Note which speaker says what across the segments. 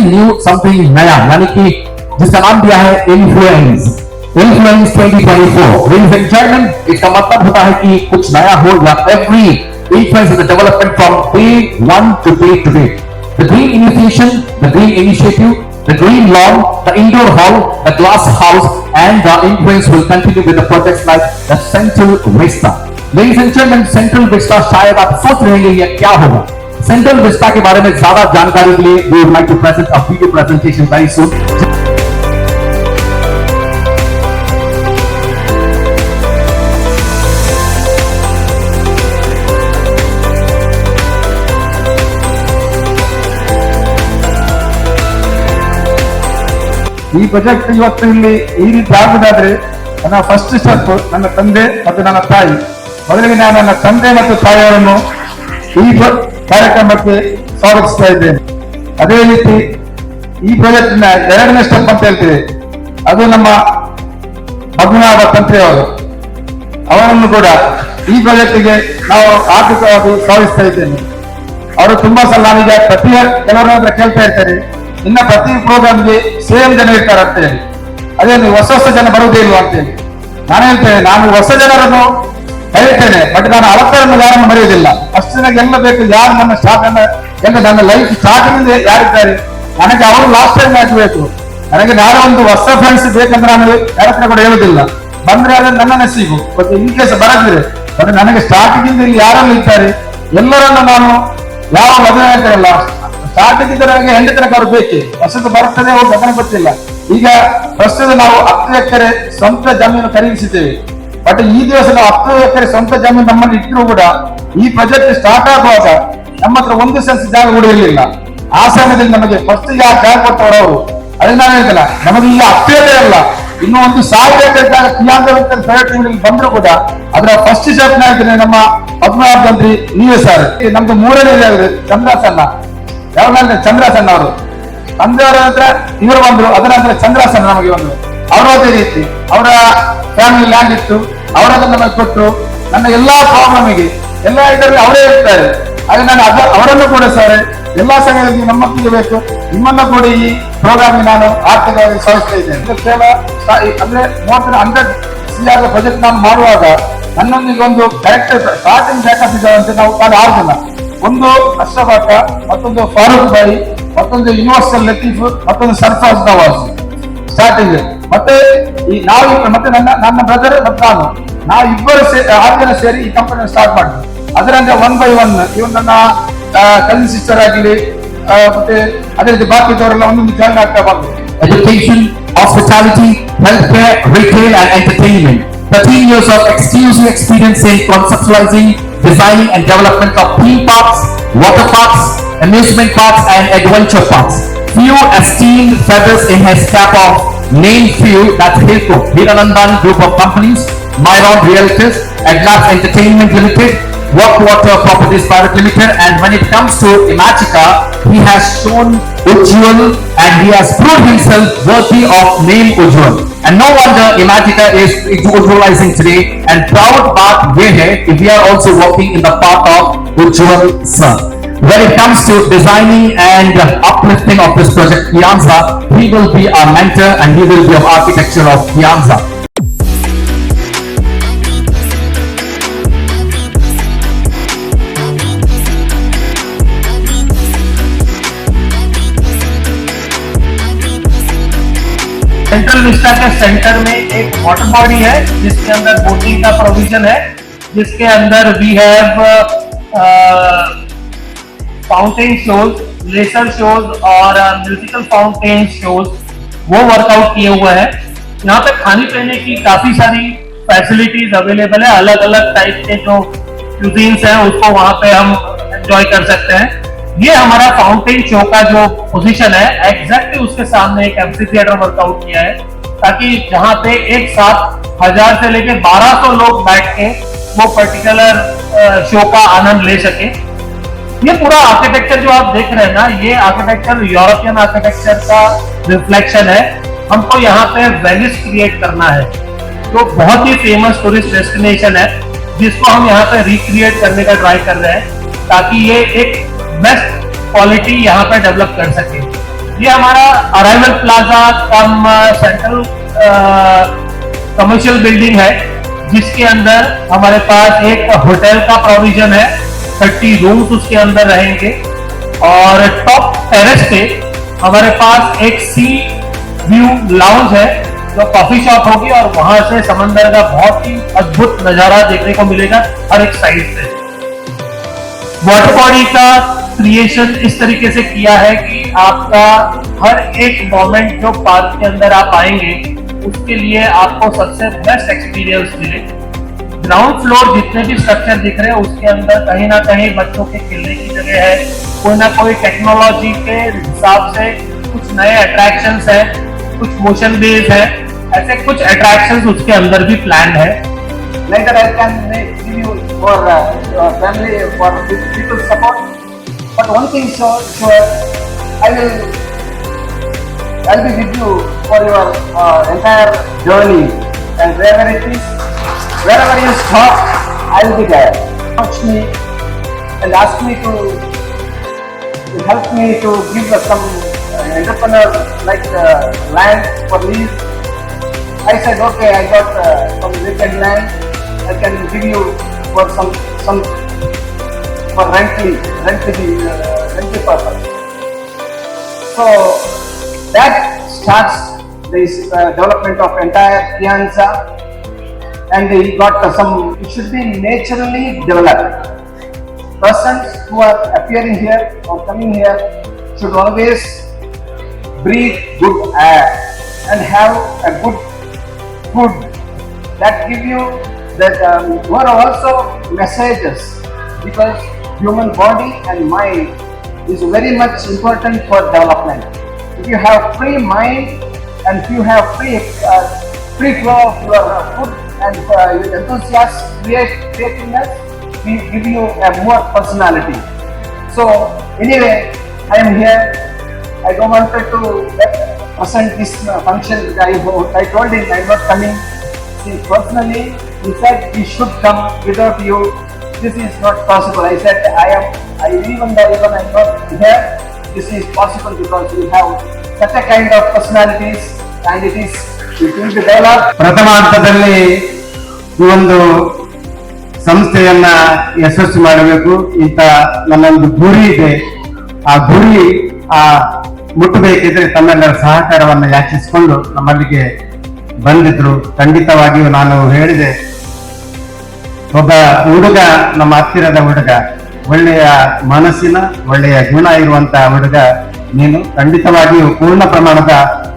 Speaker 1: something new, something नया, यानी कि जिसका नाम दिया है इन्फ्लुएंस 2024। Ladies and gentlemen, इसका मतलब होता है कि कुछ नया हो या every influence in the development from day one to day. The green initiation, the green initiative, the green lawn, the indoor hall, the glass house, and the influence will continue with the projects like the Central Vista. Ladies and gentlemen, Central Vista शायद आप सोच रहे हैं ये क्या होगा। Central Vista के बारे में ज्यादा जानकारी के लिए we would like to present a video presentation very soon.
Speaker 2: ಈ ಪ್ರಾಜೆಕ್ಟ್ ಇವತ್ತು ಇಲ್ಲಿ ಈ ರೀತಿ ಆಗುವುದಾದ್ರೆ ನನ್ನ ಫಸ್ಟ್ ಸ್ಟೆಪ್ ನನ್ನ ತಂದೆ ಮತ್ತು ನನ್ನ ತಾಯಿ. ಮೊದಲಿಗೆ ನಾನು ನನ್ನ ತಂದೆ ಮತ್ತು ತಾಯಿಯವರನ್ನು ಈ ಕಾರ್ಯಕ್ರಮಕ್ಕೆ ಸ್ವಾಗತಿಸ್ತಾ ಇದ್ದೇನೆ. ಅದೇ ರೀತಿ ಈ ಪ್ರಾಜೆಕ್ಟ್ ನ ಎರಡನೇ ಸ್ಟೆಪ್ ಅಂತ ಹೇಳ್ತೀವಿ, ಅದು ನಮ್ಮ ಪದ್ಮನಾಭ ತಂತ್ರಿಯವರು. ಅವರನ್ನು ಕೂಡ ಈ ಪ್ರಾಜೆಕ್ಟ್ಗೆ ನಾವು ಆರ್ಥಿಕವಾಗಿ ಸ್ವಾಗತಿಸ್ತಾ ಇದ್ದೇನೆ. ಅವರು ತುಂಬಾ ಸಲ ನಾವೀಗ ಪ್ರತಿ ಕೆಲವರ ಹತ್ರ ಕೇಳ್ತಾ ಇರ್ತಾರೆ, ಇನ್ನ ಪ್ರತಿ ಪ್ರೋಗ್ರಾಮ್ಗೆ ಸೇಮ್ ಜನ ಇರ್ತಾರೆ ಅಂತ ಹೇಳಿ, ಅದೇ ನೀವು ಹೊಸ ಜನ ಬರುವುದೇ ಇಲ್ವಾ ಅಂತ ಹೇಳಿ. ನಾನು ಹೇಳ್ತೇನೆ, ನಾನು ಹೊಸ ಜನರನ್ನು ಹೇಳ್ತೇನೆ, ಬಟ್ ನಾನು ಅವತ್ತರನ್ನು ಯಾರನ್ನು ಮರೆಯುವುದಿಲ್ಲ. ಅಷ್ಟು ಜನಕ್ಕೆ ಎಲ್ಲ ಬೇಕು, ಯಾರು ನನ್ನ ಸ್ಟಾರ್ಟ್ ಎಲ್ಲ ನನ್ನ ಲೈಫ್ ಸ್ಟಾರ್ಟಿಂಗ್ ಯಾರಿದ್ದಾರೆ ನನಗೆ ಅವರು ಲಾಸ್ಟ್ ಟೈಮ್ ಆಗಬೇಕು. ನನಗೆ ನಾಳೆ ಒಂದು ಹೊಸ ಫ್ರೆಂಡ್ಸ್ ಬೇಕಂದ್ರೆ ನಾನು ಯಾರ ಹತ್ರ ಕೂಡ ಹೇಳುದಿಲ್ಲ, ಬಂದ್ರೆ ಅದನ್ನು ನನ್ನ ನಸೀಬು. ಮತ್ತೆ ಇನ್ ಕೇಸ್ ಬರದಿದ್ರೆ ಬಟ್ ನನಗೆ ಸ್ಟಾರ್ಟಿಂಗ್ ಇಂದ ಇಲ್ಲಿ ಯಾರೆಲ್ಲ ಇದ್ದಾರೆ ಎಲ್ಲರನ್ನು ನಾನು ಯಾವ ಮದುವೆ ಹೇಳ್ತಾರಲ್ಲ ಸ್ಟಾರ್ಟಿಂಗ್ ನನಗೆ ಹೆಂಡ ತನಕ ಅವ್ರು ಬೇಕು. ವರ್ಷದ ಬರ್ತದೆ ಅವ್ರು ನನಗೆ ಗೊತ್ತಿಲ್ಲ. ಈಗ ಪ್ರಸ್ತುತ ನಾವು 10 ಎಕರೆ ಸ್ವಂತ ಜಮೀನು ಖರೀದಿಸಿದ್ದೇವೆ. ಬಟ್ ಈ ದಿವಸ ನಾವು 10 ಎಕರೆ ಸ್ವಂತ ಜಮೀನು ನಮ್ಮಲ್ಲಿ ಇಟ್ಟರು ಕೂಡ ಈ ಪ್ರಾಜೆಕ್ಟ್ ಸ್ಟಾರ್ಟ್ ಆಗುವಾಗ ನಮ್ಮ ಹತ್ರ 1 ಸೆನ್ಸ್ ಜಾಗ ಕೂಡ ಇರಲಿಲ್ಲ. ಆ ಸಮಯದಲ್ಲಿ ನಮಗೆ ಫಸ್ಟ್ ಜಾಗ ಕೊಟ್ಟವರು ಅವರು. ಅದನ್ನ ನಾನು ಹೇಳ್ತಲ್ಲ, ನಮಗೆ ಈಗ 10 ಎಕರೆ ಅಲ್ಲ, ಇನ್ನು 1,000 ಎಕರೆ ಜಾಗ ಪ್ರೈವೇಟ್ ಬಂದ್ರು ಕೂಡ ಅದರ ಫಸ್ಟ್ ಸ್ಟೆಪ್ ಹೇಳ್ತೇನೆ ನಮ್ಮ ಪದ್ಮನಾಭ ತಂತ್ರಿ ನೀವೇ ಸರ್. ನಮ್ದು 3ನೇ ಜಾಗ ಚಂದ್ರಾಸನ್ನ, ಯಾವಾಗ ಚಂದ್ರಾಸನ್ನ ಅವರು ತಂದೆಯವರ ಹತ್ರ ಇವರು ಬಂದ್ರು, ಅದರ ನಂತರ ಚಂದ್ರಾಸನ್ನ ನಮಗೆ ಬಂದ್ರು. ಅವರು ಅದೇ ರೀತಿ ಅವರ ಫ್ಯಾಮಿಲಿ ಲ್ಯಾಂಡ್ ಇತ್ತು, ಅವರನ್ನು ನಮಗೆ ಕೊಟ್ಟರು. ನನ್ನ ಎಲ್ಲಾ ಪ್ರಾಬ್ಲಮ್ಗೆ ಎಲ್ಲಾ ಇದರಲ್ಲಿ ಅವರೇ ಇರ್ತಾರೆ. ಹಾಗೆ ನಾನು ಅವರನ್ನು ಕೂಡ ಸರ್ ಎಲ್ಲಾ ಸಮಯದಲ್ಲಿ ನಮ್ಮ ಮಕ್ಕಳಿಗೆ ಬೇಕು, ನಿಮ್ಮನ್ನು ಕೂಡ ಈ ಪ್ರೋಗ್ರಾಮ್ ನಾನು ಆರ್ಥಿಕವಾಗಿ ಸ್ವಾಗತಿಸ್ತಾ ಇದ್ದೇನೆ. ಕೇವಲ ಅಂದ್ರೆ 100 CR ಪ್ರಾಜೆಕ್ಟ್ ನಾನು ಮಾಡುವಾಗ ನನ್ನೊಂದಿಗೆ ಒಂದು ಕರೆಕ್ಟ್ ಸ್ಟಾರ್ಟಿಂಗ್ ಬ್ಯಾಕಪ್ ಇದೆ ಅಂತ ನಾವು 6 ಜನ, ಒಂದು ಅಶ್ರಫ್, ಮತ್ತೊಂದು ಫಾರೂಕ್ ಬಾಯಿ, ಮತ್ತೊಂದು ಯೂನಿವರ್ಸಲ್ ಲತೀಫ್, ಮತ್ತೊಂದು ಸರ್ಫಾಜ್ ನವಾಜ್ ಸ್ಟಾರ್ಟಿಂಗ್. ಮತ್ತೆ ಈ ನಾವು ಮತ್ತೆ ನನ್ನ ಬ್ರದರ್ ಮತ್ತು ನಾವು ಇಬ್ಬರು 6 ಜನ ಸೇರಿ ಈ ಕಂಪನಿ ಸ್ಟಾರ್ಟ್ ಮಾಡಿದ್ವಿ. ಅದರಂತೆ 1 by 1 ಇವನ್ ನನ್ನ ಕಸಿನ್ ಸಿಸ್ಟರ್ ಆಗಲಿ ಮತ್ತೆ ಅದೇ ರೀತಿ ಬಾಕಿದವರೆಲ್ಲ ಒಂದೊಂದು ಜಾಯಿನ್ ಆಗ್ತಾ ಬಂದ್ರು.
Speaker 1: Education, hospitality, healthcare, retail and entertainment. 13 years of exclusive experience in conceptualizing, designing and development of theme parks, water parks, amusement parks and adventure parks. Few esteemed feathers in his cap of name few, that's Hilco, Hiranandan Group of Companies, Myron Realtors, Atlas Entertainment Limited, Water Properties Private Limited, and when it comes to Imagica, he has shown Ujjwal and he has proved himself worthy of name Ujjwal. And no wonder Imagica is Ujjwalizing today, and proud baat ye hai if we are also working in the path of Ujjwal sir. When it comes to designing and uplifting of this project Piazza, he will be our mentor and he will be our architecture of Piazza.
Speaker 3: Central Vista के centre में एक water body है जिसके अंदर boating का provision है, जिसके अंदर we have fountain shows, laser shows और म्यूजिकल फाउंटेन शोज वो वर्कआउट किए हुए हैं। यहाँ पे खाने पीने की काफी सारी फैसिलिटीज अवेलेबल है, अलग अलग टाइप के जो क्यूजीन्स हैं उसको वहाँ पे हम एंजॉय कर सकते हैं। ये हमारा फाउंटेन शो का जो पोजीशन है एग्जैक्टली उसके सामने एक एम्फी थिएटर वर्कआउट किया है, ताकि जहाँ पे एक साथ 1000 से लेके 1200 लोग बैठ के वो पर्टिकुलर शो का आनंद ले सके। ये पूरा आर्किटेक्चर जो आप देख रहे हैं ना, ये आर्किटेक्चर यूरोपियन आर्किटेक्चर का रिफ्लेक्शन है। हमको यहाँ पे वेनिस क्रिएट करना है, जो बहुत ही फेमस टूरिस्ट डेस्टिनेशन है, जिसको हम यहाँ पे रिक्रिएट करने का ट्राई कर रहे हैं, ताकि ये एक बेस्ट क्वालिटी यहाँ पे डेवलप कर सके। ये हमारा अराइवल प्लाजा कम सेंट्रल कमर्शियल बिल्डिंग है, जिसके अंदर हमारे पास एक होटल का प्रोविजन है, 30 रूम्स उसके अंदर रहेंगे। और टॉप टेरेस पे हमारे पास एक सी व्यू लाउंज है जो कॉफी शॉप होगी, और वहां से समंदर का बहुत ही अद्भुत नजारा देखने को मिलेगा हर एक साइड से। वाटर बॉडी का क्रिएशन इस तरीके से किया है कि आपका हर एक मोमेंट जो पार्क के अंदर आप आएंगे उसके लिए आपको सबसे बेस्ट एक्सपीरियंस मिले। ग्राउंड फ्लोर जितने भी स्ट्रक्चर दिख रहे हैं उसके अंदर कहीं ना कहीं बच्चों के खेलने की जगह है, कोई ना कोई टेक्नोलॉजी के हिसाब से कुछ नए अट्रैक्शंस है, कुछ मोशन बेस है, ऐसे कुछ अट्रैक्शंस उसके अंदर भी प्लान है।
Speaker 4: Later I can give you for family, for people support. But one thing sure, I'll be with you for your entire journey, and wherever you stop, I'll be there. Touch me and ask me to help me to give some entrepreneur like land for lease. I said okay, I got some vacant land. I can give you for some for rental purpose. So that starts this development of entire Piazza, and he got some. It should be naturally developed. Persons who are appearing here or coming here should always breathe good air and have a good food that give you that were also messages, because human body and mind is very much important for development. If you have free mind and if you have free flow of your food and your enthusiasm, creativeness, we give you a more personality. So anyway, I am here. I don't want to present this function. I told him I am not coming. See, personally, he said he should come. Without you, this is not possible. I said even though I am not here, this is possible because you have such a kind of personalities, and it will be developed.
Speaker 2: ಪ್ರಥಮ ಹಂತದಲ್ಲಿ ಈ ಒಂದು ಸಂಸ್ಥೆಯನ್ನ ಯಶಸ್ವಿ ಮಾಡಬೇಕು ಇಂತ ನನ್ನೊಂದು ಗುರಿ ಇದೆ. ಆ ಗುರಿ ಮುಟ್ಟಬೇಕಿದ್ರೆ ತಮ್ಮೆಲ್ಲರ ಸಹಕಾರವನ್ನು ಯಾಚಿಸಿಕೊಂಡು ನಮ್ಮಲ್ಲಿಗೆ ಬಂದಿದ್ರು. ಖಂಡಿತವಾಗಿಯೂ ನಾನು ಹೇಳಿದೆ, ಒಬ್ಬ ಹುಡುಗ, ನಮ್ಮ ಹತ್ತಿರದ ಹುಡುಗ, ಒಳ್ಳೆಯ ಮನಸ್ಸಿನ ಒಳ್ಳೆಯ ಗುಣ ಇರುವಂತಹ ಹುಡುಗ, ನೀನು ಖಂಡಿತವಾಗಿಯೂ ಪೂರ್ಣ ಪ್ರಮಾಣದ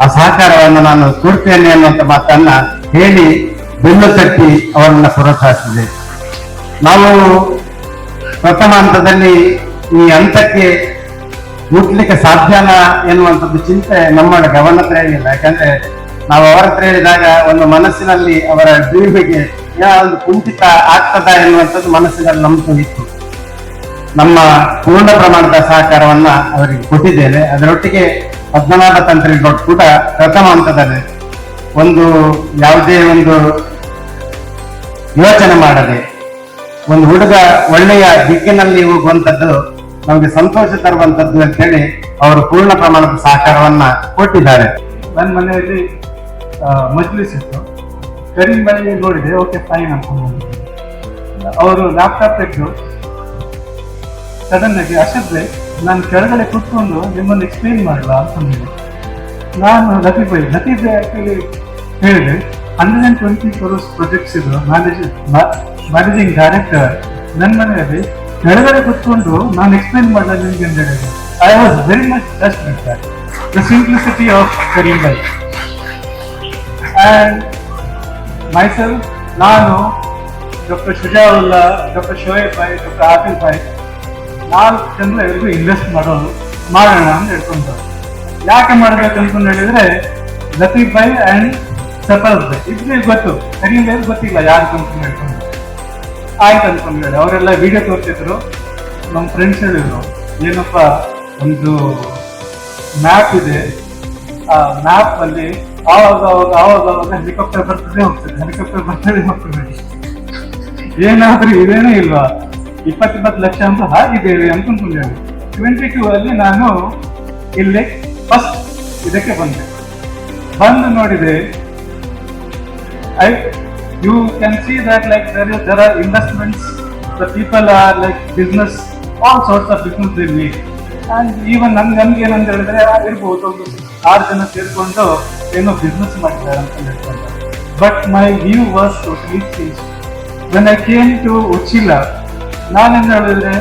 Speaker 2: ಆ ಸಹಕಾರವನ್ನು ನಾನು ಕೊಡ್ತೇನೆ ಅನ್ನುವಂಥ ಮಾತನ್ನ ಹೇಳಿ ಬೆನ್ನು ತಟ್ಟಿ ಅವರನ್ನ ಪ್ರೋತ್ಸಾಹಿಸಿದೆ. ನಾವು ಪ್ರಥಮ ಹಂತದಲ್ಲಿ ಈ ಹಂತಕ್ಕೆ ಮುಟ್ಲಿಕ್ಕೆ ಸಾಧ್ಯನಾ ಎನ್ನುವಂಥದ್ದು ಚಿಂತೆ ನಮ್ಮ ಗಮನ ಹತ್ರ ಏನಿಲ್ಲ. ಯಾಕಂದ್ರೆ ನಾವು ಅವರ ಹತ್ರ ಹೇಳಿದಾಗ ಒಂದು ಮನಸ್ಸಿನಲ್ಲಿ ಅವರ ಜೀವಿಗೆ ಒಂದು ಕುಂಠಿತ ಆಗ್ತದ ಎನ್ನುವಂಥದ್ದು ಮನಸ್ಸಿನಲ್ಲಿ ನಮ್ದು ಇತ್ತು. ನಮ್ಮ ಪೂರ್ಣ ಪ್ರಮಾಣದ ಸಹಕಾರವನ್ನ ಅವರಿಗೆ ಕೊಟ್ಟಿದ್ದೇನೆ. ಅದರೊಟ್ಟಿಗೆ ಪದ್ಮನಾಭ ತಂತ್ರಿಗಳು ಕೂಡ ಪ್ರಥಮ ಹಂತದಲ್ಲಿ ಒಂದು ಯಾವುದೇ ಒಂದು ಯೋಚನೆ ಮಾಡದೆ ಒಂದು ಹುಡುಗ ಒಳ್ಳೆಯ ದಿಕ್ಕಿನಲ್ಲಿ ಹೋಗುವಂಥದ್ದು ನಮಗೆ ಸಂತೋಷ ತರುವಂಥದ್ದು ಅಂತ ಹೇಳಿ ಅವರು ಪೂರ್ಣ ಪ್ರಮಾಣದ ಸಹಕಾರವನ್ನ ಕೊಟ್ಟಿದ್ದಾರೆ.
Speaker 5: ನನ್ನ ಮನೆಯಲ್ಲಿ ಮಜ್ಲಿಸ್ ಇತ್ತು, ಕರೀಂ ಬಳಿ ನೋಡಿದೆ, ಓಕೆ ಫೈನ್ ಅನ್ಕೊಂಡು ಅವರು ಲ್ಯಾಪ್ಟಾಪ್ ತೆಗೆದು ಸಡನ್ ಆಗಿ ಅಷ್ಟೇ ನಾನು ಕೆಳಗಡೆ ಕೂತ್ಕೊಂಡು ನಿಮ್ಮನ್ನು ಎಕ್ಸ್ಪ್ಲೇನ್ ಮಾಡಲ್ಲ ಅಂತಂದಿದ್ದೆ. ನಾನು ಲತೀಫ್ ಭಾಯ್ ಆಕ್ಚುಲಿ ಹೇಳಿದೆ 120 crores ಪ್ರಾಜೆಕ್ಟ್ಸ್ ಇದ್ರು, ಮ್ಯಾನೇಜಿಂಗ್ ಡೈರೆಕ್ಟರ್ ನನ್ನ ಮನೆಯಲ್ಲಿ ಕೆಳಗಡೆ ಕೂತ್ಕೊಂಡು ನಾನು ಎಕ್ಸ್ಪ್ಲೇನ್ ಮಾಡಲ್ಲ ನಿಮ್ಗೆ ಅಂತ ಹೇಳಿದೆ. I was very much touched with that, the simplicity of Kareem bhai. And myself, ನಾನು doctor Shujaullah, doctor Shoaib bhai, doctor Adil bhai 4 ಜನರು ಎಲ್ರಿಗೂ ಇನ್ವೆಸ್ಟ್ ಮಾಡೋಣ ಅಂತ ಹೇಳ್ಕೊಂಡ್ರು. ಯಾಕೆ ಮಾಡ್ಬೇಕು ಅನ್ಕೊಂಡು ಹೇಳಿದ್ರೆ ಲತೀಫ್ ಭಾಯ್ ಅಂಡ್ ಸಫಾಜ್ ಭಾಯ್ ಇಬ್ಬರಿಗೆ ಗೊತ್ತು, ಕರೀಂ ಭಾಯ್ ಗೊತ್ತಿಲ್ಲ ಯಾರು ಅನ್ಕೊಂಡು ಹೇಳ್ಕೊಂಡು. ಆಯ್ತು ಅನ್ಕೊಂಡು ಹೇಳಿ ಅವರೆಲ್ಲ ವಿಡಿಯೋ ತೋರಿಸಿದ್ರು. ನಮ್ಮ ಫ್ರೆಂಡ್ಸ್ ಹೇಳಿದ್ರು, ಏನಪ್ಪ ಒಂದು ಮ್ಯಾಪ್ ಇದೆ, ಆ ಮ್ಯಾಪ್ ಅಲ್ಲಿ ಆವಾಗ ಹೆಲಿಕಾಪ್ಟರ್ ಬರ್ತದೆ ಹೋಗ್ತದೆ. ಏನಾದ್ರೂ ಇದೇನೇ ಇಲ್ವಾ, 20 ಲಕ್ಷ ಅಂತ ಹಾಕಿದ್ದೇವೆ ಅನ್ಕೊಂಡ್ಕೊಂಡು ಹೇಳಿ 22 ಅಲ್ಲಿ ನಾನು ಇಲ್ಲಿ ಫಸ್ಟ್ ಇದಕ್ಕೆ ಬಂದೆ. ಬಂದು ನೋಡಿದೆ, you can see that like there are investments, the people are like business, all sorts of business they make. And even ನಮ್ಗೆ ಏನಂತ ಹೇಳಿದ್ರೆ ಇರ್ಬೋದು, ಒಂದು 6 ಜನ ಸೇರ್ಕೊಂಡು ಏನೋ ಬಿಸ್ನೆಸ್ ಮಾಡಿದ್ದಾರೆ ಅಂತ ಹೇಳ್ಕೊಂಡು. But my view was totally change when I came to Uchila. ನಾನೇನು ಹೇಳಿದ್ರೆ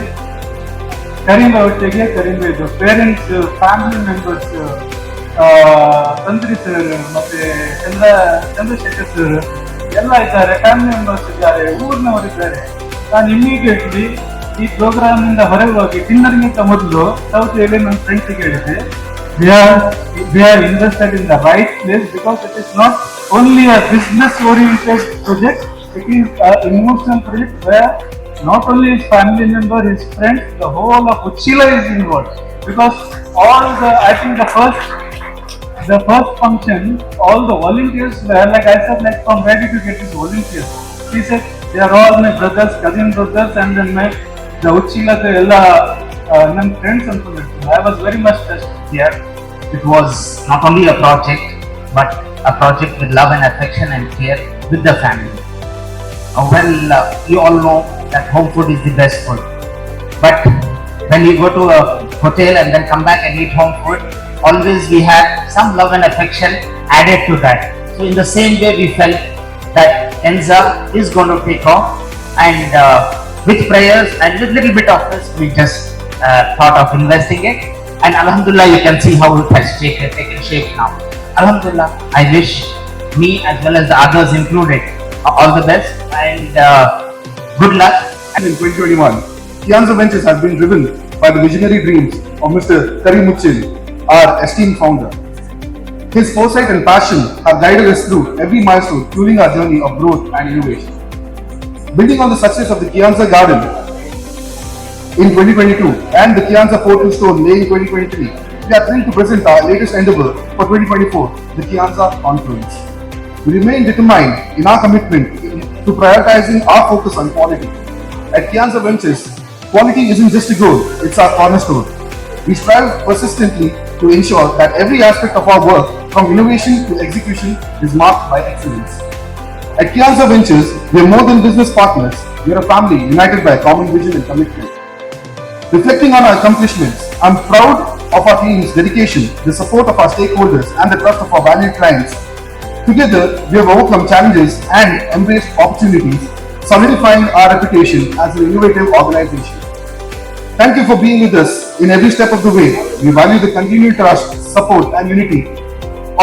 Speaker 5: ಕರೀಂಬ ಒಟ್ಟಿಗೆ ಕರೀಂಬ ಇದ್ದು parents, family members, Tantri sir ಮತ್ತೆ ಚಂದ್ರಶೇಖರ್ ಸರ್ ಎಲ್ಲ ಇದ್ದಾರೆ, ಫ್ಯಾಮಿಲಿ ಮೆಂಬರ್ಸ್ ಇದ್ದಾರೆ, ಊರಿನವರಿದ್ದಾರೆ. ನಾನು ಇಮಿಡಿಯೇಟ್ಲಿ ಈ ಪ್ರೋಗ್ರಾಮ್ ಇಂದ ಹೊರಗೆ ಹೋಗಿ ಡಿನ್ನರ್ಗಿಂತ ಮೊದಲು ಸೌತಿಯಲ್ಲಿ ನನ್ನ ಫ್ರೆಂಡ್ಸಿಗೆ ಹೇಳಿದೆ, we are invested in the right place because it is not only a business oriented project, it is an emotional project where not only his family member, his friends, the whole of Uchila is involved. Because I think the first function, all the volunteers were like, I said, like, from where did you get these volunteers? He said, they are all my brothers, cousin brothers, and then the Uchila, the ella ನನ್ನ friends ಅಂತ ಹೇಳ್ತೀನಿ. I was very much touched here.
Speaker 6: It was not only a project, but a project with love and affection and care with the family. You all know that home food is the best food. But when you go to a hotel and then come back and eat home food, always we had some love and affection added to that. So in the same way we felt that Enza is going to take off, and with prayers and with little bit of this, we just thought of investing it. And Alhamdulillah, you can see how it has taken shape now. Alhamdulillah, I wish me as well as the others included all the best and good luck.
Speaker 2: In 2021, Kianza Ventures has been driven by the visionary dreams of Mr. Karim Uchil, our esteemed founder. His foresight and passion have guided us through every milestone, fueling our journey of growth and innovation. Building on the success of the Kianza Garden in 2022 and the Kianza Portal Store May in 2023, we are thrilled to present our latest endeavor for 2024, the Kianza Confluence. We remain determined in our commitment to prioritizing our focus on quality. At Kianza Ventures, quality isn't just a goal, it's our cornerstone. We strive persistently to ensure that every aspect of our work, from innovation to execution, is marked by excellence. At Kianza Ventures, we are more than business partners. We are a family united by a common vision and commitment. Reflecting on our accomplishments, I'm proud of our team's dedication, the support of our stakeholders, and the trust of our valued clients. Together, we have overcome challenges and embraced opportunities, solidifying our reputation as an innovative organization. Thank you for being with us in every step of the way. We value the continued trust, support, and unity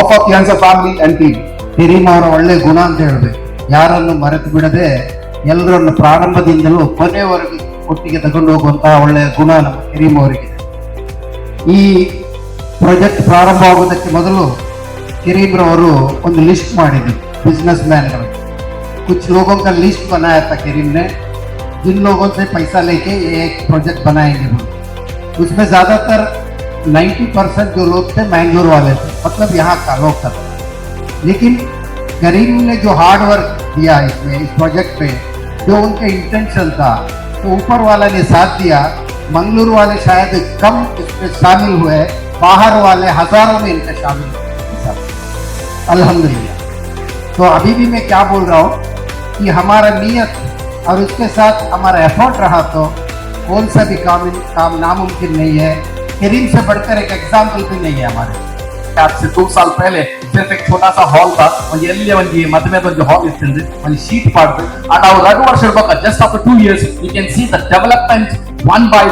Speaker 2: of our Kianza family and team.
Speaker 7: ಹಿರಿಮ ಅವರ ಒಳ್ಳೆ ಗುಣ ಅಂತ ಹೇಳ್ಬೇಕು. ಯಾರನ್ನು ಮರೆತು ಬಿಡದೆ ಎಲ್ಲರನ್ನು ಪ್ರಾರಂಭದಿಂದಲೂ ಕೊನೆಯವರೆಗೂ ಒಟ್ಟಿಗೆ ತಗೊಂಡು ಹೋಗುವಂತಹ ಒಳ್ಳೆಯ ಗುಣ ನಮ್ಮ ಹಿರಿಮ ಅವರಿಗೆ. ಈ ಪ್ರಾಜೆಕ್ಟ್ ಪ್ರಾರಂಭವಾಗುವುದಕ್ಕೆ ಮೊದಲು ಕಿರೀಮ್ರವರು ಒಂದು ಲಿಸ್ಟ್ ಮಾಡಿದ್ರು बिजनेस मैनಗಳು. कुछ लोगों का लिस्ट बनाया था करीम ने, जिन लोगों से पैसा लेके ये एक प्रोजेक्ट बनाएंगे बोले. उसमें ज़्यादातर 90% जो लोग थे मैंगलोर वाले थे, मतलब यहाँ का लोकल. लेकिन करीम ने जो हार्ड वर्क दिया इसमें, इस प्रोजेक्ट पे, जो उनके इंटेंशन था, तो ऊपर वाला ने साथ दिया. मंगलुरु वाले शायद कम इसमें शामिल हुए, बाहर वाले हजारों में इनके शामिल हुए. अल्हम्दुलिल्लाह. तो अभी भी मैं क्या बोल रहा हूँ कि हमारा नीयत और उसके साथ हमारा एफर्ट रहा तो कौन सा भी काम नामुमकिन नहीं है. करीम से बढ़कर एक एग्जाम्पल भी नहीं है हमारे.
Speaker 1: आज से 2 साल पहले सिर्फ एक छोटा सा हॉल था, ಎಲ್ಲಿ ಒಂದು ಮದುವೆ ಒಂದು ಹಾಲ್ ಇತ್ತು, ಒಂದು ಶೀಟ್ ಮಾಡಿದ್ರು. and our 2 ವರ್ಷ just after 2 years you can see the development one by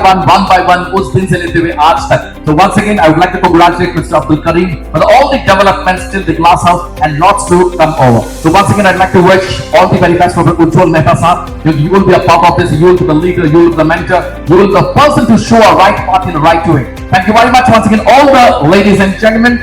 Speaker 1: one was been celebrated art style. So once again I would like to congratulate Mr. Abdul Karim for all the developments till the glass house and lots to come over. So once again I'd like to wish all the very best for Ujjwal Mehta sir. You will be a part of this, you will be the leader, you will be the mentor, you will be the person to show a right path in the right way. Thank you very much once again all the ladies and gentlemen.